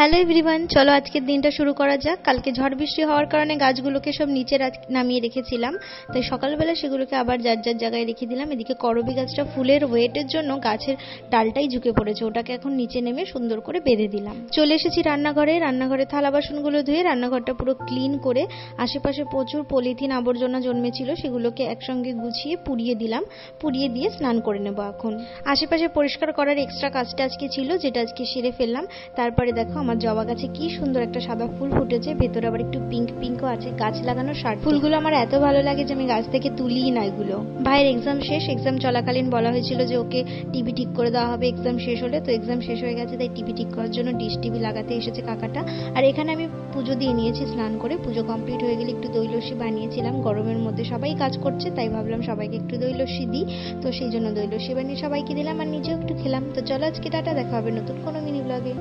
Hello everyone, চলো আজকের দিনটা শুরু করা যাক। কালকে ঝড় বৃষ্টি হওয়ার কারণে গাছগুলোকে সব নিচে নামিয়ে রেখেছিলাম, তাই সকালবেলা সেগুলোকে আবার যার যার জায়গায় রেখে দিলাম। এদিকে করবী গাছটা ফুলের ওয়েটের জন্য গাছের ডালটাই ঝুঁকে পড়েছে, ওটাকে এখন নিচে নেমে সুন্দর করে বেঁধে দিলাম। চলে এসেছি রান্নাঘরে থালা বাসনগুলো ধুয়ে রান্নাঘরটা পুরো ক্লিন করে আশেপাশে প্রচুর পলিথিন আবর্জনা জন্মেছিল, সেগুলোকে একসঙ্গে গুছিয়ে পুড়িয়ে দিলাম। পুড়িয়ে দিয়ে স্নান করে নেবো। এখন আশেপাশে পরিষ্কার করার এক্সট্রা কাজটা আজকে ছিল, যেটা আজকে সেরে ফেললাম। তারপরে দেখো আমার জবা গাছে কি সুন্দর একটা সাদা ফুল ফুটেছে, ভেতরে আবার একটু পিঙ্ক পিঙ্কও আছে। গাছ লাগানোর স্বার্থ ফুলগুলো আমার এত ভালো লাগে যে আমি গাছ থেকে তুলিই না এগুলো। ভাইয়ের এক্সাম শেষ, এক্সাম চলাকালীন বলা হয়েছিল যে ওকে টিভি ঠিক করে দেওয়া হবে এক্সাম শেষ হলে, তো এক্সাম শেষ হয়ে গেছে, তাই টিভি ঠিক করার জন্য ডিশ টিভি লাগাতে এসেছে কাকাটা। আর এখানে আমি পুজো দিয়ে নিয়েছি স্নান করে। পুজো কমপ্লিট হয়ে গেলে একটু দই লস্যি বানিয়েছিলাম। গরমের মধ্যে সবাই কাজ করছে, তাই ভাবলাম সবাইকে একটু দই লস্যি দিই, তো সেই জন্য দই লস্যি বানিয়ে সবাইকে দিলাম আর নিজেও একটু খেলাম। তো চলো আজকে টাটা, দেখা হবে নতুন কোনো মিনি ব্লগে।